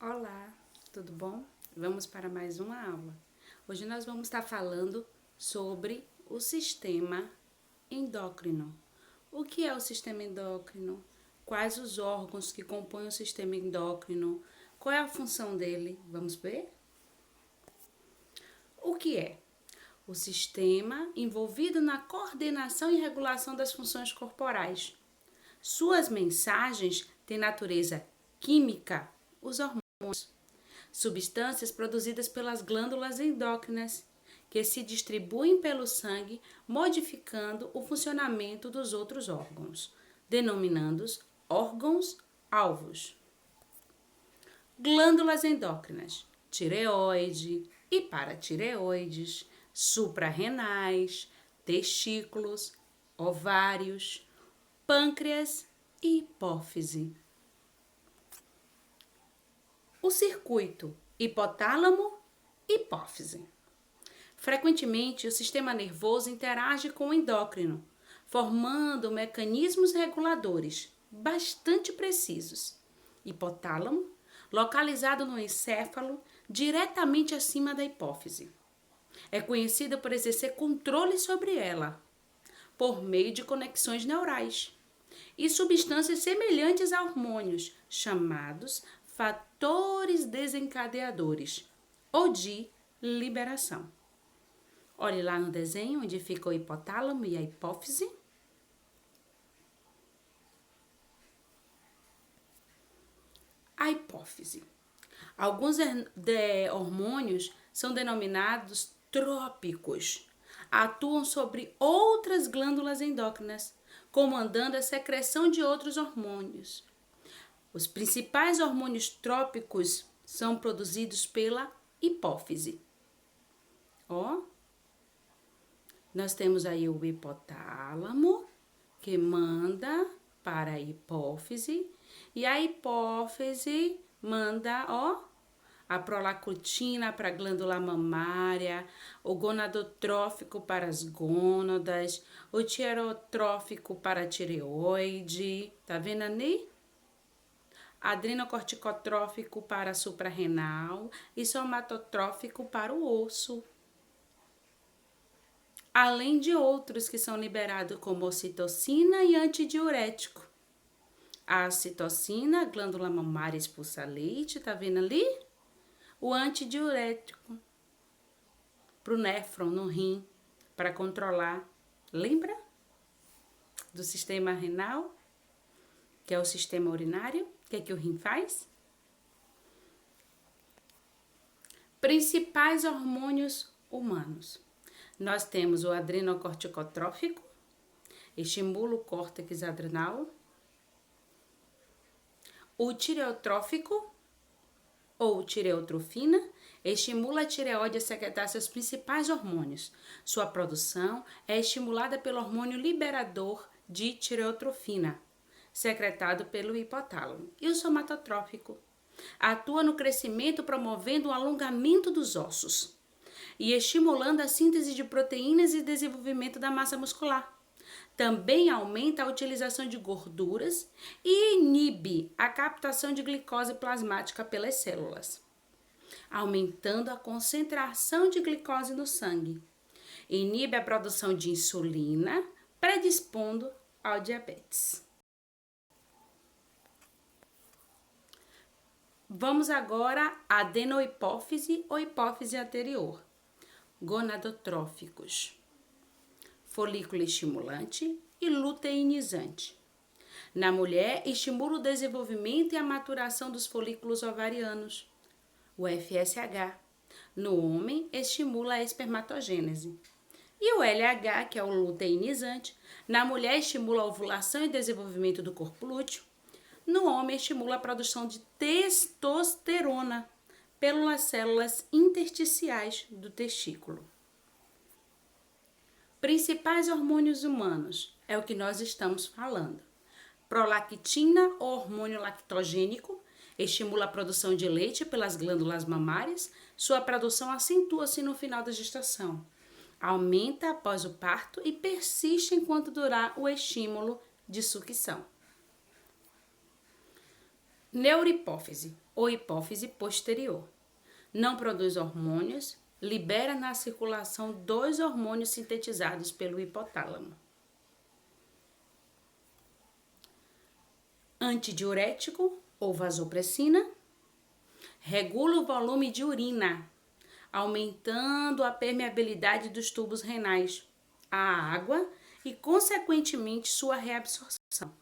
Olá, tudo bom? Vamos para mais uma aula. Hoje nós vamos estar falando sobre o sistema endócrino. O que é o sistema endócrino? Quais os órgãos que compõem o sistema endócrino? Qual é a função dele? Vamos ver? O que é? O sistema envolvido na coordenação e regulação das funções corporais. Suas mensagens têm natureza química, os hormônios, substâncias produzidas pelas glândulas endócrinas, que se distribuem pelo sangue, modificando o funcionamento dos outros órgãos, denominando-os órgãos-alvos. Glândulas endócrinas, tireoide e paratireoides, suprarrenais, testículos, ovários, pâncreas e hipófise. O circuito hipotálamo-hipófise. Frequentemente, o sistema nervoso interage com o endócrino, formando mecanismos reguladores bastante precisos. Hipotálamo, localizado no encéfalo, diretamente acima da hipófise. É conhecido por exercer controle sobre ela, por meio de conexões neurais e substâncias semelhantes a hormônios, chamados fatores desencadeadores ou de liberação. Olhe lá no desenho onde fica o hipotálamo e a hipófise. A hipófise. Alguns hormônios são denominados trópicos. Atuam sobre outras glândulas endócrinas, comandando a secreção de outros hormônios. Os principais hormônios trópicos são produzidos pela hipófise. Nós temos aí o hipotálamo, que manda para a hipófise, e a hipófise manda, a prolactina para a glândula mamária, o gonadotrófico para as gônadas, o tireotrófico para a tireoide, tá vendo ali? Adrenocorticotrófico para a suprarrenal e somatotrófico para o osso. Além de outros que são liberados como ocitocina e antidiurético. A ocitocina, a glândula mamária expulsa leite, tá vendo ali? O antidiurético pro néfron, no rim, para controlar. Lembra do sistema renal, que é o sistema urinário? O que o rim faz? Principais hormônios humanos. Nós temos o adrenocorticotrófico, estimula o córtex adrenal. O tireotrófico, ou tireotrofina, estimula a tireoide a secretar seus principais hormônios. Sua produção é estimulada pelo hormônio liberador de tireotrofina, secretado pelo hipotálamo. E o somatotrófico atua no crescimento, promovendo o alongamento dos ossos e estimulando a síntese de proteínas e desenvolvimento da massa muscular. Também aumenta a utilização de gorduras e inibe a captação de glicose plasmática pelas células, aumentando a concentração de glicose no sangue. Inibe a produção de insulina, predispondo ao diabetes. Vamos agora à adenohipófise ou hipófise anterior. Gonadotróficos, folículo estimulante e luteinizante. Na mulher, estimula o desenvolvimento e a maturação dos folículos ovarianos, o FSH. No homem, estimula a espermatogênese. E o LH, que é o luteinizante, na mulher estimula a ovulação e desenvolvimento do corpo lúteo. No homem, estimula a produção de testosterona pelas células intersticiais do testículo. Principais hormônios humanos é o que nós estamos falando. Prolactina, ou hormônio lactogênico, estimula a produção de leite pelas glândulas mamárias. Sua produção acentua-se no final da gestação. Aumenta após o parto e persiste enquanto durar o estímulo de sucção. Neurohipófise ou hipófise posterior. Não produz hormônios, libera na circulação 2 hormônios sintetizados pelo hipotálamo. Antidiurético ou vasopressina. Regula o volume de urina, aumentando a permeabilidade dos tubos renais à água e, consequentemente, sua reabsorção.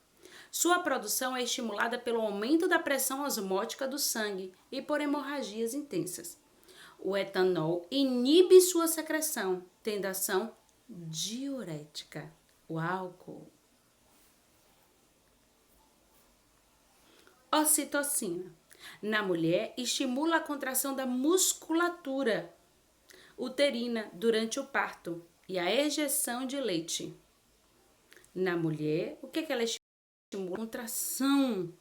Sua produção é estimulada pelo aumento da pressão osmótica do sangue e por hemorragias intensas. O etanol inibe sua secreção, tendo ação diurética. O álcool. Ocitocina. Na mulher, estimula a contração da musculatura uterina durante o parto e a ejeção de leite. Na mulher, o que ela estimula? A contração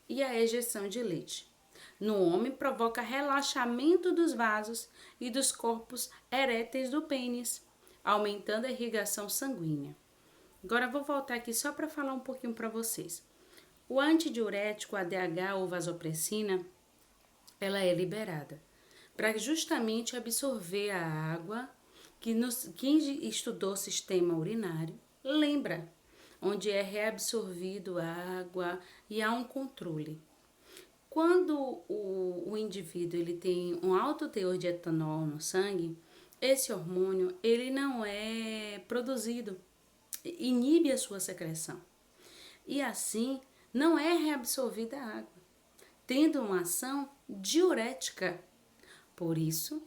e a ejeção de leite. No homem, provoca relaxamento dos vasos e dos corpos eréteis do pênis, aumentando a irrigação sanguínea. Agora, vou voltar aqui só para falar um pouquinho para vocês. O antidiurético, ADH ou vasopressina, ela é liberada para justamente absorver a água, quem estudou sistema urinário lembra, onde é reabsorvido a água e há um controle. Quando o indivíduo ele tem um alto teor de etanol no sangue, esse hormônio ele não é produzido, inibe a sua secreção. E assim, não é reabsorvida a água, tendo uma ação diurética. Por isso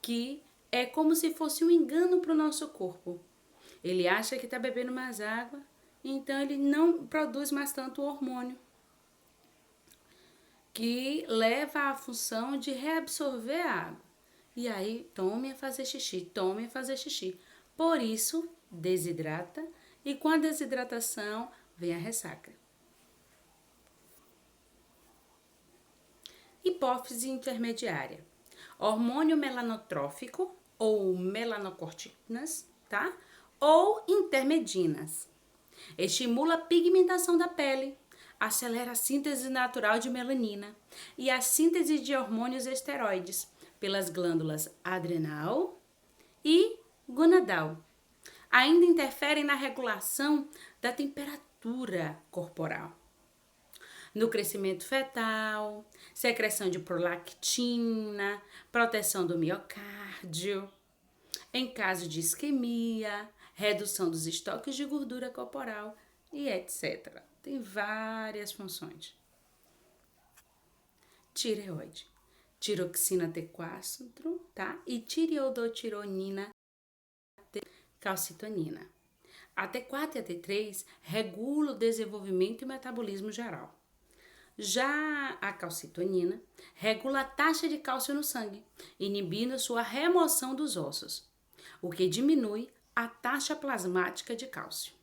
que é como se fosse um engano para o nosso corpo. Ele acha que está bebendo mais água, então ele não produz mais tanto hormônio, que leva à função de reabsorver a água. E aí, tome a fazer xixi. Por isso, desidrata e com a desidratação vem a ressaca. Hipófise intermediária. Hormônio melanotrófico ou melanocortinas, tá? Ou intermedinas. Estimula a pigmentação da pele, acelera a síntese natural de melanina e a síntese de hormônios esteroides pelas glândulas adrenal e gonadal. Ainda interferem na regulação da temperatura corporal, no crescimento fetal, secreção de prolactina, proteção do miocárdio, em caso de isquemia, redução dos estoques de gordura corporal e etc. Tem várias funções. Tireoide, tiroxina T4, tá? E tireodotironina, calcitonina. A T4 e a T3 regulam o desenvolvimento e metabolismo geral. Já a calcitonina regula a taxa de cálcio no sangue, inibindo sua remoção dos ossos, o que diminui a taxa plasmática de cálcio.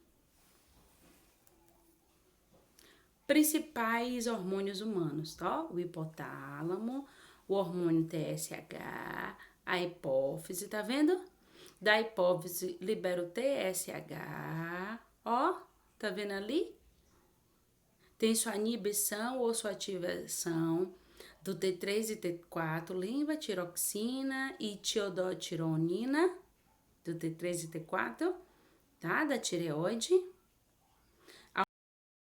Principais hormônios humanos, tá? O hipotálamo, o hormônio TSH, a hipófise, tá vendo? Da hipófise libera o TSH, ó, tá vendo ali? Tem sua inibição ou sua ativação do T3 e T4, lembra? Tiroxina e tiodotironina, do T3 e T4, tá? Da tireoide.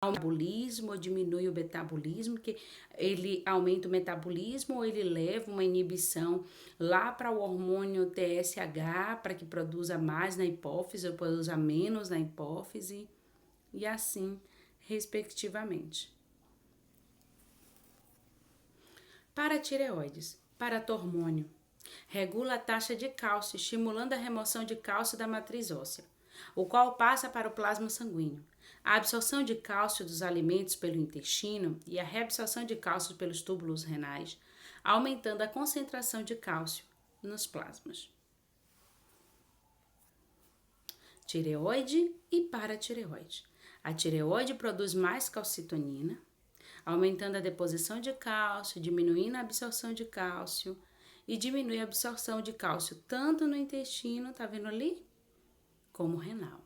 O metabolismo ou diminui o metabolismo, que ele aumenta o metabolismo ou ele leva uma inibição lá para o hormônio TSH, para que produza mais na hipófise ou produza menos na hipófise, e assim, respectivamente. Paratireoides, paratormônio, regula a taxa de cálcio, estimulando a remoção de cálcio da matriz óssea, o qual passa para o plasma sanguíneo. A absorção de cálcio dos alimentos pelo intestino e a reabsorção de cálcio pelos túbulos renais, aumentando a concentração de cálcio nos plasmas. Tireoide e paratireoide. A tireoide produz mais calcitonina, aumentando a deposição de cálcio, diminuindo a absorção de cálcio e diminui a absorção de cálcio tanto no intestino, tá vendo ali? Como renal.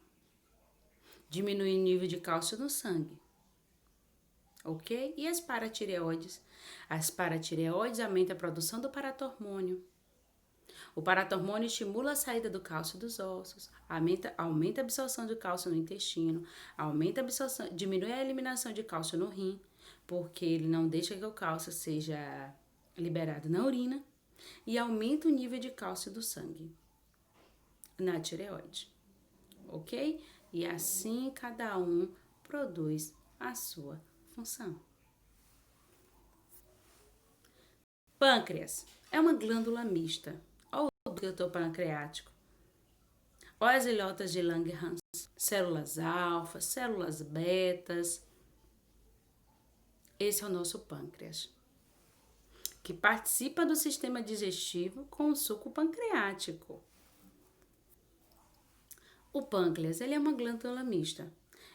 Diminui o nível de cálcio no sangue. ok? E as paratireoides? As paratireoides aumentam a produção do paratormônio. O paratormônio estimula a saída do cálcio dos ossos, aumenta a absorção de cálcio no intestino, diminui a eliminação de cálcio no rim, porque ele não deixa que o cálcio seja liberado na urina, e aumenta o nível de cálcio do sangue na tireoide, ok? E assim cada um produz a sua função. Pâncreas é uma glândula mista. Olha o ducto pancreático. Olha as ilhotas de Langerhans, células alfa, células betas. Esse é o nosso pâncreas, que participa do sistema digestivo com o suco pancreático. O pâncreas, ele é uma glândula mista.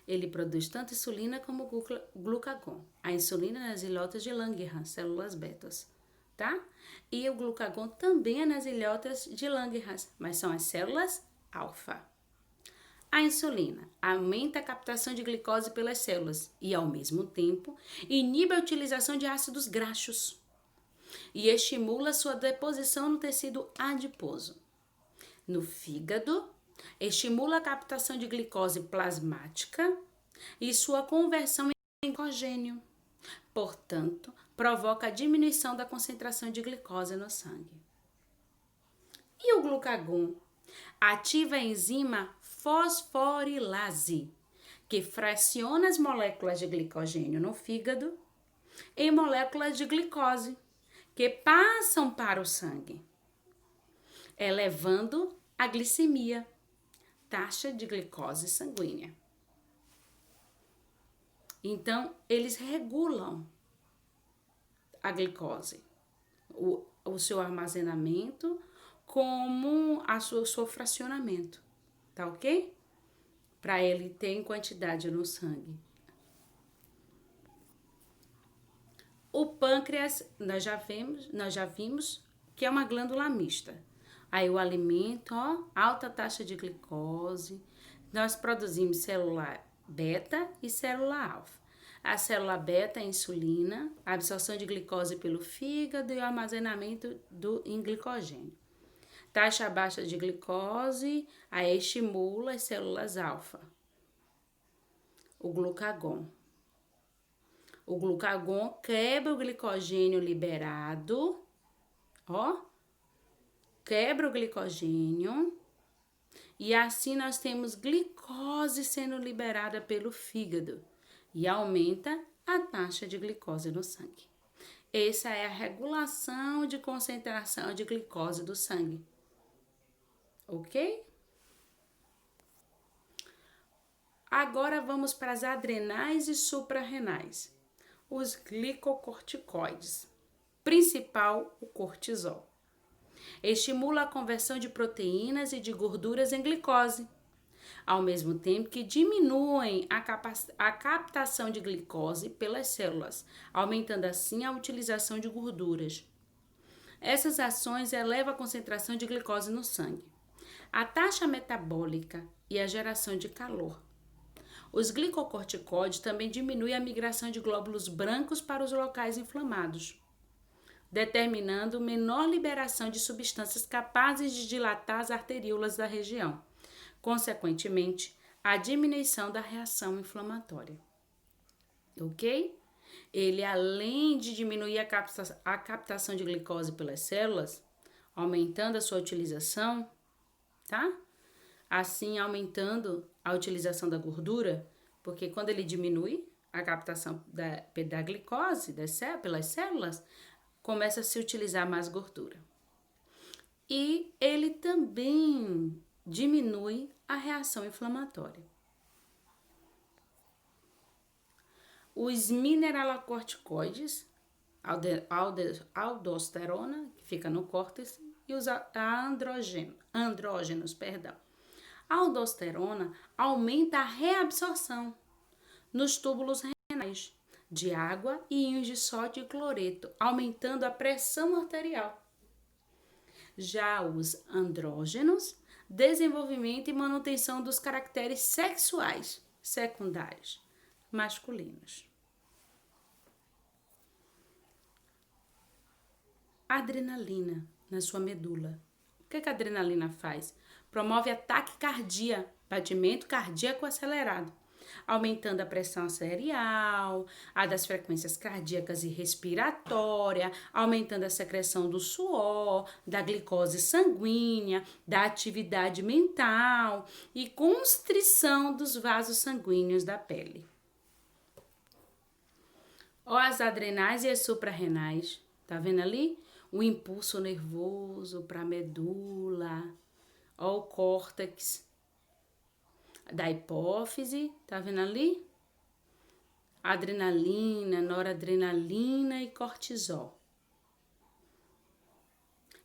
Ele produz tanto insulina como glucagon. A insulina nas ilhotas de Langerhans, células betas, tá? E o glucagon também é nas ilhotas de Langerhans, mas são as células alfa. A insulina aumenta a captação de glicose pelas células e, ao mesmo tempo, inibe a utilização de ácidos graxos e estimula sua deposição no tecido adiposo. No fígado, estimula a captação de glicose plasmática e sua conversão em glicogênio. Portanto, provoca a diminuição da concentração de glicose no sangue. E o glucagon ativa a enzima fosforilase, que fraciona as moléculas de glicogênio no fígado em moléculas de glicose, que passam para o sangue, elevando a glicemia, taxa de glicose sanguínea. Então, eles regulam a glicose, o seu armazenamento, como o seu fracionamento, tá ok? Para ele ter em quantidade no sangue. O pâncreas, nós já vimos que é uma glândula mista. Aí o alimento, ó, alta taxa de glicose. Nós produzimos célula beta e célula alfa. A célula beta é a insulina, a absorção de glicose pelo fígado e o armazenamento em glicogênio. Taxa baixa de glicose, aí estimula as células alfa. O glucagon. O glucagon quebra o glicogênio liberado, ó, quebra o glicogênio e assim nós temos glicose sendo liberada pelo fígado e aumenta a taxa de glicose no sangue. Essa é a regulação de concentração de glicose do sangue, ok? Agora vamos para as adrenais e suprarrenais. Os glicocorticoides, principal o cortisol. Estimula a conversão de proteínas e de gorduras em glicose, ao mesmo tempo que diminuem a captação de glicose pelas células, aumentando assim a utilização de gorduras. Essas ações elevam a concentração de glicose no sangue, a taxa metabólica e a geração de calor. Os glicocorticoides também diminuem a migração de glóbulos brancos para os locais inflamados, determinando menor liberação de substâncias capazes de dilatar as arteríolas da região. Consequentemente, a diminuição da reação inflamatória. Ok? Ele, além de diminuir a captação de glicose pelas células, aumentando a sua utilização, tá? Assim, aumentando a utilização da gordura, porque quando ele diminui a captação da glicose pelas células, começa a se utilizar mais gordura. E ele também diminui a reação inflamatória. Os mineralocorticoides, aldosterona, que fica no córtex, e os andrógenos. A aldosterona aumenta a reabsorção nos túbulos renais de água e íons de sódio e cloreto, aumentando a pressão arterial. Já os andrógenos, desenvolvimento e manutenção dos caracteres sexuais secundários masculinos. adrenalina na sua medula. O que a adrenalina faz? Promove ataque cardíaco, batimento cardíaco acelerado, aumentando a pressão arterial, a das frequências cardíacas e respiratória, aumentando a secreção do suor, da glicose sanguínea, da atividade mental e constrição dos vasos sanguíneos da pele. Ó, as adrenais e as suprarrenais, tá vendo ali? O impulso nervoso para a medula, ó, o córtex da hipófise, tá vendo ali? Adrenalina, noradrenalina e cortisol.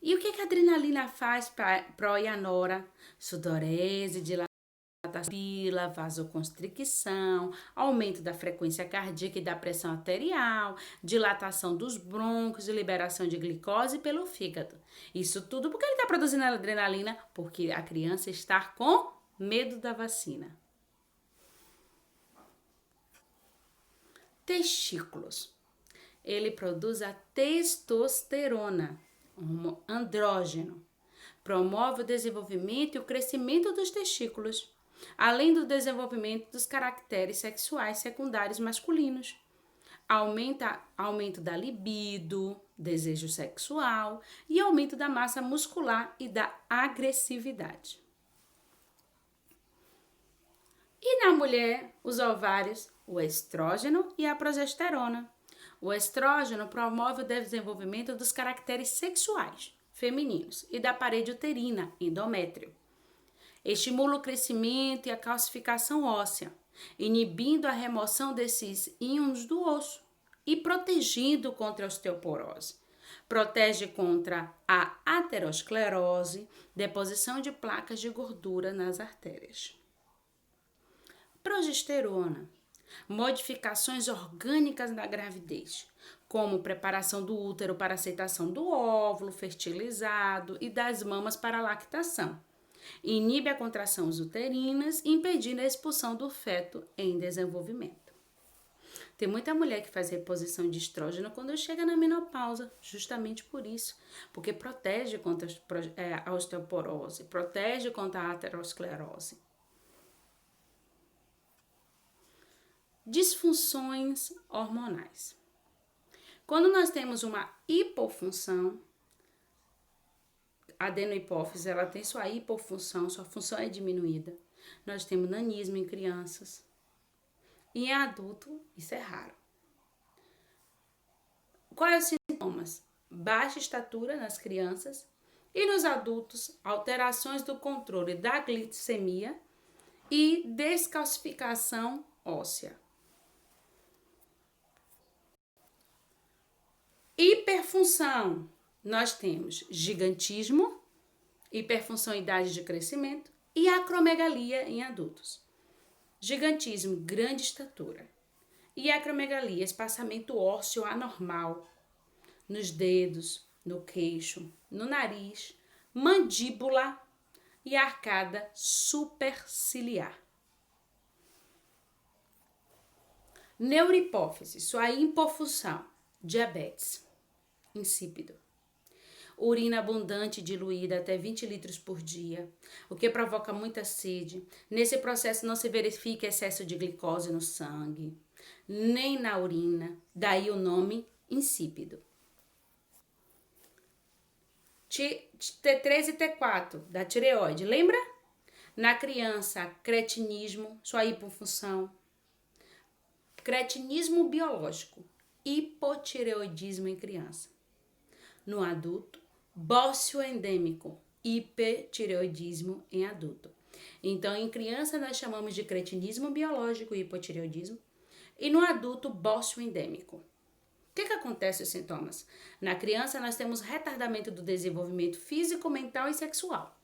E o que a adrenalina faz para a nora? Sudorese, dilatação da pupila, vasoconstricção, aumento da frequência cardíaca e da pressão arterial, dilatação dos brônquios e liberação de glicose pelo fígado. Isso tudo porque ele está produzindo adrenalina, porque a criança está com medo da vacina. Testículos. Ele produz a testosterona, um andrógeno. Promove o desenvolvimento e o crescimento dos testículos, além do desenvolvimento dos caracteres sexuais secundários masculinos. Aumento da libido, desejo sexual e aumento da massa muscular e da agressividade. E na mulher, os ovários, o estrógeno e a progesterona. O estrógeno promove o desenvolvimento dos caracteres sexuais femininos e da parede uterina, endométrio. Estimula o crescimento e a calcificação óssea, inibindo a remoção desses íons do osso e protegendo contra a osteoporose. Protege contra a aterosclerose, deposição de placas de gordura nas artérias. Progesterona. Modificações orgânicas da gravidez, como preparação do útero para aceitação do óvulo fertilizado e das mamas para a lactação. Inibe a contração uterinas, impedindo a expulsão do feto em desenvolvimento. Tem muita mulher que faz reposição de estrógeno quando chega na menopausa, justamente por isso, porque protege contra a osteoporose, protege contra a aterosclerose. Disfunções hormonais. Quando nós temos uma hipofunção, a adenohipófise, ela tem sua hipofunção, sua função é diminuída. Nós temos nanismo em crianças. E em adulto, isso é raro. Quais os sintomas? Baixa estatura nas crianças e nos adultos, alterações do controle da glicemia e descalcificação óssea. Hiperfunção. Nós temos gigantismo, hiperfunção em idade de crescimento e acromegalia em adultos. Gigantismo, grande estatura. E acromegalia, espaçamento ósseo anormal nos dedos, no queixo, no nariz, mandíbula e arcada superciliar. Neurohipófise, sua hipofunção, diabetes, insípido. Urina abundante diluída até 20 litros por dia, o que provoca muita sede. Nesse processo não se verifica excesso de glicose no sangue, nem na urina, daí o nome insípido. T3 e T4 da tireoide, lembra? Na criança, cretinismo, sua hipofunção. Cretinismo biológico, hipotireoidismo em criança. No adulto, bócio endêmico, hipertireoidismo em adulto. Então, em criança, nós chamamos de cretinismo biológico, hipotireoidismo, e no adulto, bócio endêmico. O que acontece os sintomas? Na criança, nós temos retardamento do desenvolvimento físico, mental e sexual.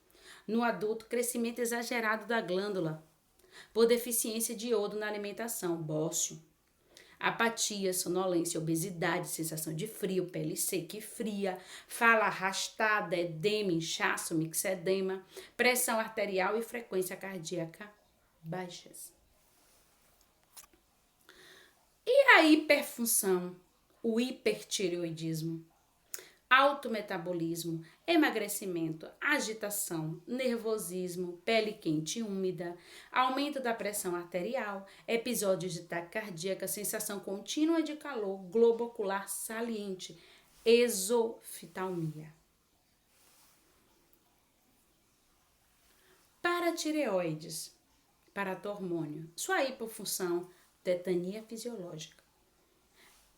No adulto, crescimento exagerado da glândula, por deficiência de iodo na alimentação, bócio. Apatia, sonolência, obesidade, sensação de frio, pele seca e fria, fala arrastada, edema, inchaço, mixedema, pressão arterial e frequência cardíaca baixas. E a hiperfunção, o hipertireoidismo? alto metabolismo, emagrecimento, agitação, nervosismo, pele quente e úmida, aumento da pressão arterial, episódios de taquicardia, sensação contínua de calor, globo ocular saliente, exoftalmia. Paratireoides, paratormônio, sua hipofunção, tetania fisiológica.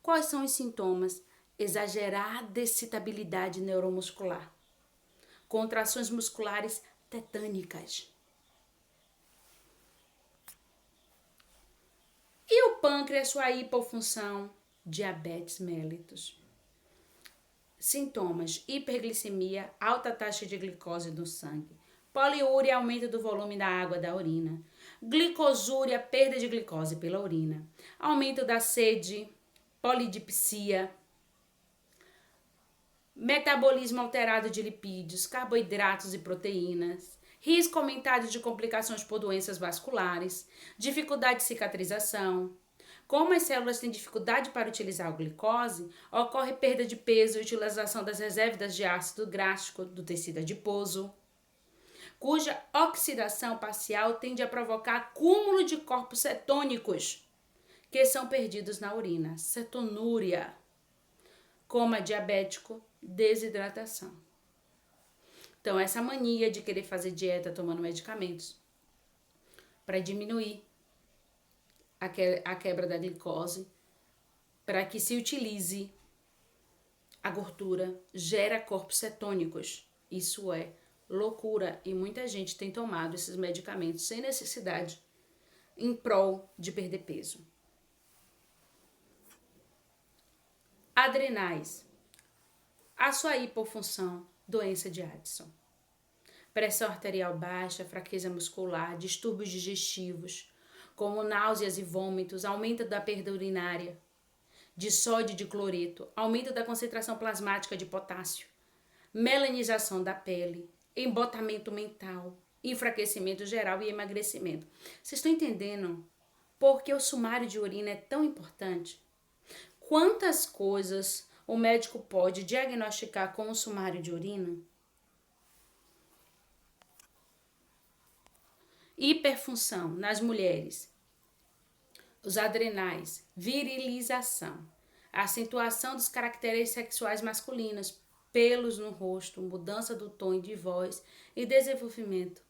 Quais são os sintomas? Exagerada excitabilidade neuromuscular, contrações musculares tetânicas. E o pâncreas, sua hipofunção, diabetes mellitus. Sintomas: hiperglicemia, alta taxa de glicose no sangue, poliúria, aumento do volume da água da urina, glicosúria, perda de glicose pela urina, aumento da sede, polidipsia, metabolismo alterado de lipídios, carboidratos e proteínas, risco aumentado de complicações por doenças vasculares, dificuldade de cicatrização. Como as células têm dificuldade para utilizar a glicose, ocorre perda de peso e utilização das reservas de ácido gráfico do tecido adiposo, cuja oxidação parcial tende a provocar acúmulo de corpos cetônicos, que são perdidos na urina, cetonúria. Coma diabético, desidratação. Então, essa mania de querer fazer dieta tomando medicamentos para diminuir a quebra da glicose, para que se utilize a gordura, gera corpos cetônicos. Isso é loucura e muita gente tem tomado esses medicamentos sem necessidade em prol de perder peso. Adrenais, a sua hipofunção, doença de Addison. Pressão arterial baixa, fraqueza muscular, distúrbios digestivos, como náuseas e vômitos, aumento da perda urinária, de sódio e de cloreto, aumento da concentração plasmática de potássio, melanização da pele, embotamento mental, enfraquecimento geral e emagrecimento. Vocês estão entendendo por que o sumário de urina é tão importante? Quantas coisas o médico pode diagnosticar com o sumário de urina? Hiperfunção nas mulheres. Os adrenais, virilização, acentuação dos caracteres sexuais masculinos, pelos no rosto, mudança do tom de voz e desenvolvimento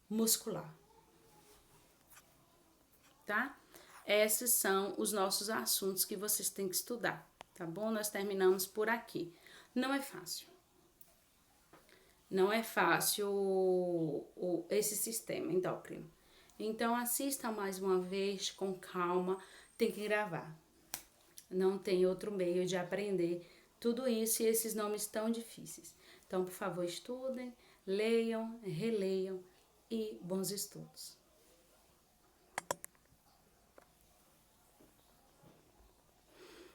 muscular. Tá? Esses são os nossos assuntos que vocês têm que estudar, tá bom? Nós terminamos por aqui. Não é fácil. Não é fácil esse sistema endócrino. Então, assista mais uma vez com calma. Tem que gravar. Não tem outro meio de aprender tudo isso e esses nomes tão difíceis. Então, por favor, estudem, leiam, releiam e bons estudos.